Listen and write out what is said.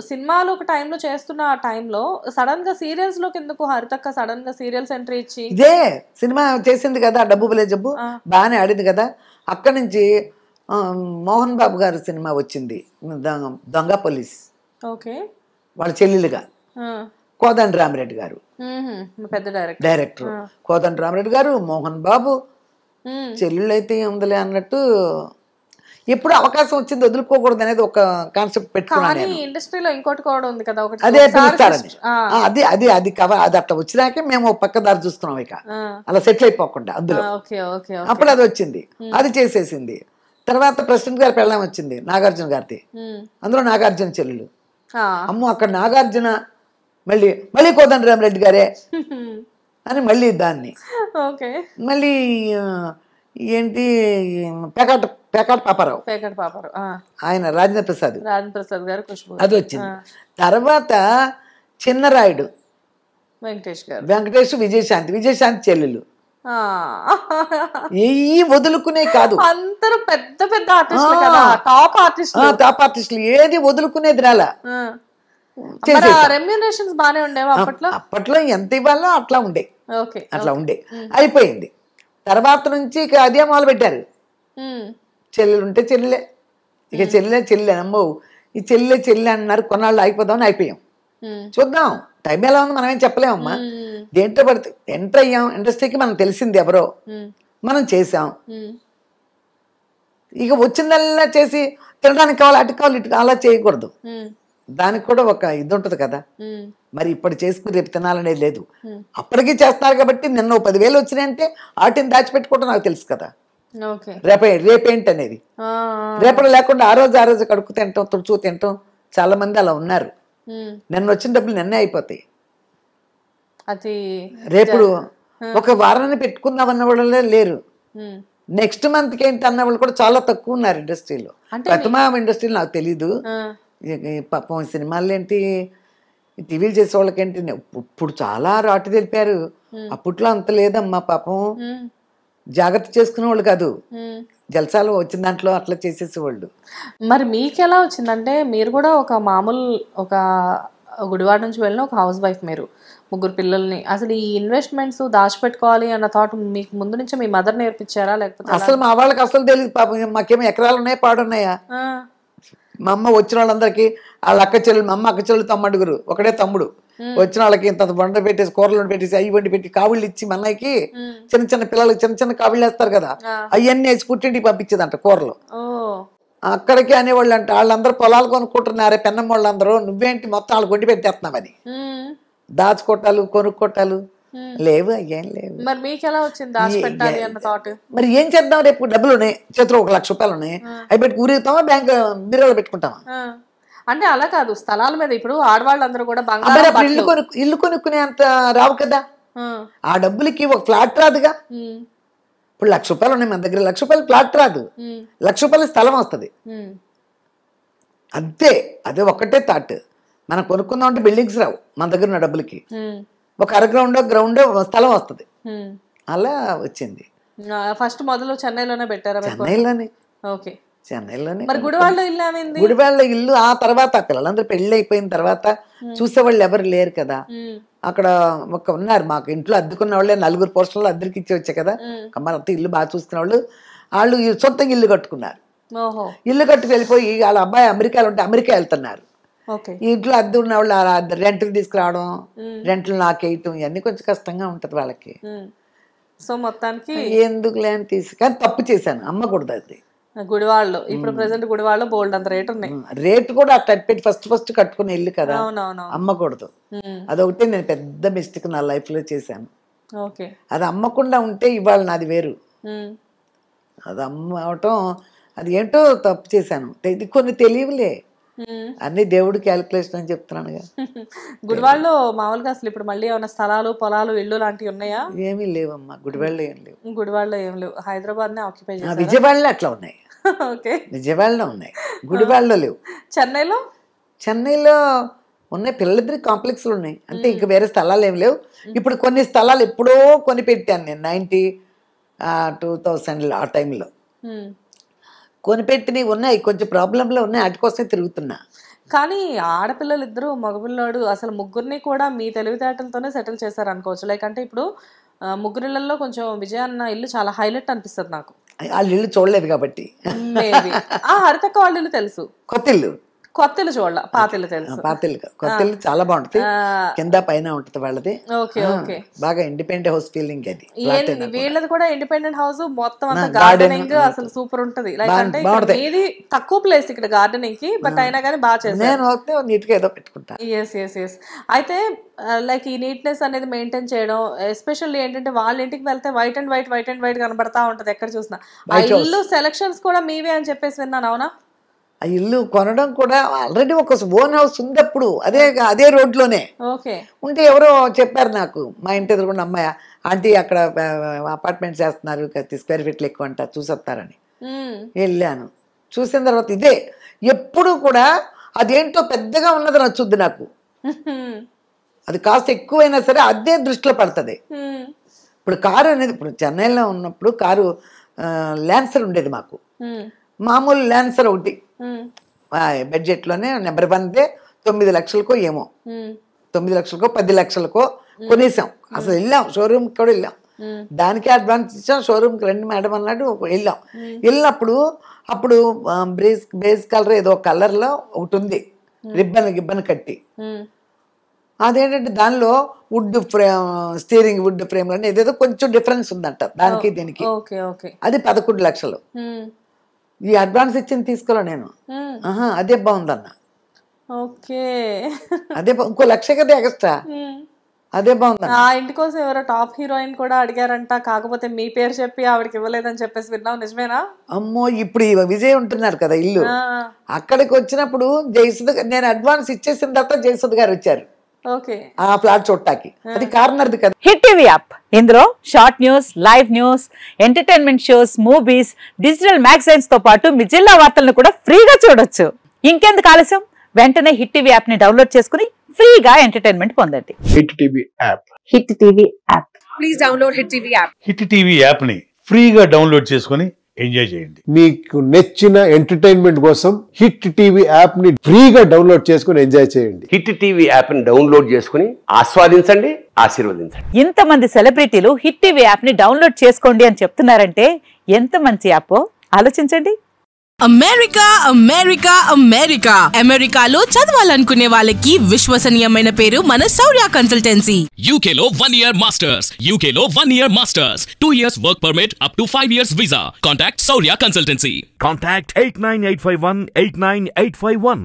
సినిమాలు ఒక టైంలో చేస్తున్న ఆ టైంలో సడన్ గా సీరియల్స్ లోకి ఎందుకు హరితక్క సడన్ గా సీరియల్స్ ఎంట్రీ ఇచ్చి? ఇదే సినిమా చేసింది కదా, డబ్బు బలే జబ్బు, బాగానే ఆడింది కదా. అక్కడి నుంచి మోహన్ బాబు గారి సినిమా వచ్చింది, దొంగ పోలీస్. ఓకే. వాళ్ళ చెల్లెలుగా కోదండ రామిరెడ్డి గారు పెద్ద డైరెక్టర్. కోదండ రామిరెడ్డి గారు, మోహన్ బాబు, చెల్లెళ్ళు అయితే ఉందిలే అన్నట్టు. ఎప్పుడు అవకాశం వచ్చింది వదులుకోకూడదు అనేది ఒక కాన్సెప్ట్ పెట్టుకున్నాను. ఇండస్ట్రీలో ఇంకోటి కూడా ఉంది కదా, అదే పిలుస్తారని. అది అది అది అది అట్లా వచ్చినాకే మేము పక్క దారి చూస్తున్నాం, ఇక అలా సెటిల్ అయిపోకుండా అందులో. అప్పుడు అది వచ్చింది, అది చేసేసింది. తర్వాత ప్రెసిడెంట్ గారి పెళ్ళాం వచ్చింది, నాగార్జున గారిది. అందులో నాగార్జున చెల్లెలు. అమ్మో, అక్కడ నాగార్జున మళ్ళీ మళ్ళీ కోదండ రామిరెడ్డి గారే అని మళ్ళీ దాన్ని మళ్ళీ ఏంటి పేకాట పాపారావు, ఆయన రాజేంద్ర ప్రసాద్ గారు, అది వచ్చింది. తర్వాత చిన్నరాయుడు వెంకటేష్, విజయశాంతి చెల్లెలు. ఏ వదులుకునే కాదు, అందరూ పెద్ద పెద్ద టాప్ ఆర్టిస్టులు, ఏది వదులుకునేది రాలా. రెమ్యూనరేషన్స్ బానే ఉండేవా అప్పట్లో? అప్పట్లో ఎంత ఇవ్వాలో అట్లా ఉండే అయిపోయింది. తర్వాత నుంచి ఇక అదే మొదలు పెట్టారు. చెల్లెలు ఉంటే చెల్లెలే, ఇక చెల్లె అమ్మో ఈ చెల్లె అన్నారు. కొన్నాళ్ళు అయిపోదామని అయిపోయాం. చూద్దాం, టైం ఎలా ఉంది మనం ఏం చెప్పలేమమ్మా. దేంట్లో పడితే ఎంటర్ అయ్యాం, ఇండస్ట్రీకి మనకు తెలిసింది ఎవరో, మనం చేసాం. ఇక వచ్చిందల్లా చేసి తినడానికి కావాలి, అటు కావాలి, ఇటు అలా చేయకూడదు. దానికి కూడా ఒక ఇది ఉంటుంది కదా. మరి ఇప్పుడు చేసుకుని రేపు తినాలనేది లేదు. అప్పటికీ చేస్తున్నారు కాబట్టి నిన్న 10,000 వచ్చినాయంటే వాటిని దాచిపెట్టుకోవడం నాకు తెలుసు కదా. రేపేంటి అనేది రేపటి లేకుండా ఆ రోజు కడుక్కు తింటాం, తుడుచు తింటాం. చాలా మంది అలా ఉన్నారు. నిన్న వచ్చిన డబ్బులు నిన్నే అయిపోతాయి. రేపు ఒక వారాన్ని పెట్టుకుందామన్న వాళ్ళే లేరు. నెక్స్ట్ మంత్కి ఏంటి అన్న వాళ్ళు కూడా చాలా తక్కువ ఉన్నారు ఇండస్ట్రీలో. ప్రతిమా ఇండస్ట్రీలో నాకు తెలీదు. పాపం సినిమాలు ఏంటి, టీవీలు చేసే వాళ్ళకేంటి ఇప్పుడు చాలా రాటు తెలిపారు. అప్పట్లో అంత లేదమ్మా. పాపం జాగ్రత్త చేసుకునే వాళ్ళు కాదు, జల్సాలు వచ్చిన దాంట్లో అట్లా చేసేసేవాళ్ళు. మరి మీకు ఎలా వచ్చిందంటే, మీరు కూడా ఒక మామూలు ఒక గుడివాడ నుంచి వెళ్ళిన ఒక హౌస్ వైఫ్, మీరు 3 పిల్లల్ని, అసలు ఈ ఇన్వెస్ట్మెంట్స్ దాచిపెట్టుకోవాలి అన్న థాట్ మీకు ముందు నుంచే మీ మదర్ నేర్పించారా లేకపోతే? అసలు మా వాళ్ళకి అసలు తెలియదు పాపం. మాకేమో ఎకరాలు ఉన్నాయా, పాడున్నాయా. మా అమ్మ వచ్చిన వాళ్ళందరికీ వాళ్ళ అక్క చెల్లెలు, మా అమ్మ అక్క చెల్లెలు తమ్ముడుగురు, ఒకడే తమ్ముడు. వచ్చిన వాళ్ళకి ఇంత వంట పెట్టేసి, కూరలు పెట్టేసి, అవి వండి పెట్టి, కావిళ్ళు ఇచ్చి, మన్నయ్యకి చిన్న పిల్లలకి చిన్న కావిళ్ళు వేస్తారు కదా, అవన్నీ వేసి పుట్టింటికి పంపించేదంట కూరలు. అక్కడికి అనేవాళ్ళు అంట, వాళ్ళందరూ పొలాలు కొనుక్కుంటున్నారే పెన్నమ్మ వాళ్ళందరూ, నువ్వేంటి మొత్తం వాళ్ళు కొండి పెట్టేస్తున్నావని. దాచుకోటాలు కొనుక్కోటాలు లేవు, అయ్యేం లేవు. మరి మీకు ఎలా వచ్చింది దాచిపెట్టాలి అన్న థాట్? మరి ఏం చేద్దాం, రేపు డబ్బులు ఉన్నాయి చేతిలో, 1,00,000 రూపాయలు ఉన్నాయి, అవి పెట్టి ఊరేగుతామా, బ్యాంక్ బీరోలో పెట్టుకుంటామా? అంటే అలా కాదు, స్థలాల మీద ఇప్పుడు ఆడవాళ్ళందరూ కూడా ఇల్లు కొనుక్కునే అంత రావు కదా. ఆ డబ్బులకి ఒక ఫ్లాట్ రాదుగా. ఇప్పుడు 1,00,000 రూపాయలు ఉన్నాయి మన దగ్గర, 1,00,000 రూపాయలు ఫ్లాట్ రాదు, 1,00,000 రూపాయల స్థలం వస్తుంది అంతే. అదే ఒక్కటే థాట్. మనం కొనుక్కుందాం అంటే బిల్డింగ్స్ రావు మన దగ్గర ఉన్న డబ్బులకి. ఒక గ్రౌండ్ స్థలం వస్తుంది. అలా వచ్చింది. ఫస్ట్ మొదలు చెన్నైలోనే పెట్టారా? చెన్నైలోనే. ఓకే, చెన్నైలోనే. మరి గుడివాడలో ఇల్లు ఆ తర్వాత పిల్లలందరూ పెళ్లి అయిపోయిన తర్వాత చూసేవాళ్ళు ఎవరు లేరు కదా. అక్కడ ఉన్నారు మాకు ఇంట్లో అద్దెకున్న వాళ్ళే, 4 పోర్షన్లు అద్దెకి ఇచ్చి వచ్చాయి కదా. కమ్మారంతా ఇల్లు బాగా చూసుకునే వాళ్ళు సొంతంగా ఇల్లు కట్టుకున్నారు. ఇల్లు కట్టుకు వెళ్ళిపోయి వాళ్ళ అబ్బాయి అమెరికాలో ఉంటే అమెరికా వెళ్తున్నారు. ఇంట్లో అద్దె ఉన్న వాళ్ళు రెంట్లు తీసుకురావడం, రెంట్లు నాకేయటం, ఇవన్నీ కొంచెం కష్టంగా ఉంటది వాళ్ళకి. సో మొత్తానికి ఎందుకు లేని కానీ తప్పు చేశాను, అమ్మకూడదు అది. గుడివాడలో ఇప్పుడు ప్రెసెంట్ గుడివాడలో బోల్డ్ అంత రేట్ ఉన్నాయి. రేట్ కూడా అట్లా పెట్టి ఫస్ట్ కట్టుకునే ఇల్లు కదా, అమ్మకూడదు. అదొకటి నేను పెద్ద మిస్టేక్ నా లైఫ్ లో చేశాను. అది అమ్మకుండా ఉంటే ఇవాళ నాది వేరు. అది అమ్మవటం అది ఏంటో తప్పు చేశాను. ఇది కొన్ని తెలియలే, అన్ని దేవుడు క్యాలిక్యులేషన్ అని చెప్తున్నానుగా. గుడివాడలో మామూలుగా అసలు ఇప్పుడు మళ్ళీ ఏమైనా స్థలాలు, పొలాలు, ఇళ్ళు లాంటివి ఉన్నాయా? ఏమీ లేవమ్మా, గుడివాడలో ఏం లేవు. గుడివాడలో ఏం లేవు, హైదరాబాద్ నే ఆక్యుపై చేశారు. విజయవాడలో అట్లా ఉన్నాయి. విజయవాడలో ఉన్నాయి, గుడివాడలో లేవు. చెన్నైలో ఉన్నాయి, పిల్లలిద్దరికి కాంప్లెక్స్లు ఉన్నాయి, అంటే ఇంకా వేరే స్థలాలు ఏమి లేవు. ఇప్పుడు కొన్ని స్థలాలు ఎప్పుడో కొని పెట్టాను నేను 2000 ఆ టైంలో కొనిపెట్టినవి ఉన్నాయి, కొంచెం ప్రాబ్లంలో ఉన్నాయి, వాటి కోసమే తిరుగుతున్నా. కానీ ఆడపిల్లలు ఇద్దరు మగపిల్లాడు అసలు ముగ్గురిని కూడా మీ తెలివితేటలతోనే సెటిల్ చేశారు అనుకోవచ్చు. లైక్ అంటే ఇప్పుడు ముగ్గురిళ్ళల్లో కొంచెం విజయ్ అన్న ఇల్లు చాలా హైలైట్ అనిపిస్తుంది నాకు. వాళ్ళ ఇల్లు చూడలేదు కాబట్టి. మేబీ హరితక్క వాళ్ళ ఇల్లు తెలుసు, కొత్త ఇల్లు చూడాల, పాత ఇల్లు తెలుసు. కొత్త ఇల్లు చాలా బాగుంటది, కింద పైన ఉంటది వాళ్ళది. బాగా ఇండిపెండెంట్ హౌస్ ఫీలింగ్ అది. వీళ్ళది కూడా ఇండిపెండెంట్ హౌస్, మొత్తం అంతా గార్డెనింగ్ అసలు సూపర్ ఉంటది. లైక్ అంటే ఇది తక్కువ ప్లేస్ ఇక్కడ గార్డెనింగ్ కి, బట్ అయినా కానీ బాగా చేస్తారు. నీట్ గా ఏదో పెట్టుకుంటా. ఎస్ అయితే లైక్ ఈ నీట్నెస్ అనేది మెయింటైన్ చేయడం, ఎస్పెషల్లీ ఏంటంటే వాళ్ళ ఇంటికి వెళ్తే వైట్ అండ్ వైట్ కనబడతా ఉంటది ఎక్కడ చూసినా. ఆ ఇల్లు సెలక్షన్స్ కూడా మీవే అని చెప్పేసి విన్నాను, అవునా? ఆ ఇల్లు కొనడం కూడా ఆల్రెడీ ఒక ఓన్ హౌస్ ఉంది అప్పుడు, అదే రోడ్లోనే ఉంటే ఎవరో చెప్పారు నాకు, మా ఇంటి ఎదురుకుండా అమ్మాయి, ఆంటీ అక్కడ అపార్ట్మెంట్స్ వేస్తున్నారు, 30 స్క్వేర్ ఫీట్లు ఎక్కువ అంట, చూసొస్తారని వెళ్ళాను. చూసిన తర్వాత ఇదే ఎప్పుడు కూడా అదేంటో పెద్దగా ఉన్నది నచ్చుద్ది నాకు. అది కాస్త ఎక్కువైనా సరే అదే దృష్టిలో పడుతుంది. ఇప్పుడు కారు అనేది, ఇప్పుడు చెన్నైలో ఉన్నప్పుడు కారు ల్యాన్సర్ ఉండేది మాకు, మామూలు ల్యాన్సర్ ఒకటి బడ్జెట్లోనే నెంబర్ 1 9 లక్షలకో ఏమో, 9 లక్షలకో 10 లక్షలకో కొనేసాం. అసలు వెళ్ళాం షోరూమ్కి కూడా వెళ్ళాం, దానికే అడ్వాన్స్ ఇచ్చాం. షోరూమ్కి రండి మేడం అన్నట్టు వెళ్ళాం. వెళ్ళినప్పుడు అప్పుడు బేస్ కలర్ ఏదో కలర్లో ఒకటి ఉంది, గిబ్బన్ కట్టి. అదేంటంటే దానిలో would frame, steering would frame అని ఏదేదో కొంచెం డిఫరెన్స్ ఉందంట దానికి దీనికి. అది 11 లక్షలు. ఈ అడ్వాన్స్ ఇచ్చింది తీసుకోలే నేను. అదే బాగుందన్న, అదే ఇంకో 1 లక్ష కదా ఎక్స్ట్రా, అదే బాగుంది. ఆ ఇంటి కోసం ఎవరో టాప్ హీరోయిన్ కూడా అడిగారంట, కాకపోతే మీ పేరు చెప్పి ఆవిడకి ఇవ్వలేదని చెప్పేసి విన్నావు, నిజమేనా? అమ్మో, ఇప్పుడు విజయ్ ఉంటున్నారు కదా ఇల్లు, అక్కడికి వచ్చినప్పుడు జయసుధ, నేను అడ్వాన్స్ ఇచ్చేసిన తర్వాత జయసుధ గారు వచ్చారు ఆ ఫ్లాట్ చూడటానికి. అది కార్నర్ది కదా. హిట్ టీవీ యాప్, ఇందులో short news, live news, entertainment shows, movies, digital magazines తో పాటు మీ జిల్లా వార్తలను కూడా ఫ్రీగా చూడొచ్చు. ఇంకెందుకు ఆలస్యం, వెంటనే హిట్ టీవీ యాప్ ని డౌన్లోడ్ చేసుకుని ఫ్రీగా ఎంటర్టైన్మెంట్ పొందండి. Hit TV app, hit TV app, please download hit TV app. Hit TV app ని ఫ్రీగా డౌన్లోడ్ చేసుకుని ఎంజాయ్ చేయండి. మీకు నచ్చిన ఎంటర్టైన్మెంట్ కోసం హిట్ టీవీ యాప్ ని ఫ్రీగా డౌన్లోడ్ చేసుకుని ఎంజాయ్ చేయండి. హిట్ టీవీ యాప్ ని డౌన్లోడ్ చేసుకుని ఆస్వాదించండి, ఆశీర్వదించండి. ఇంతమంది సెలబ్రిటీలు హిట్ టీవీ యాప్ ని డౌన్లోడ్ చేసుకోండి అని చెప్తున్నారంటే ఎంత మంచి యాప్ ఆలోచించండి. అమెరికాలో చదవాలనుకునే వాళ్ళకి విశ్వసనీయమైన పేరు మన శౌర్య కన్సల్టెన్సీ. UK లో 1 year masters, UK లో 1 year masters, 2 years work permit up to 5 years visa. Contact Saurya Consultancy. Contact 89851 89851.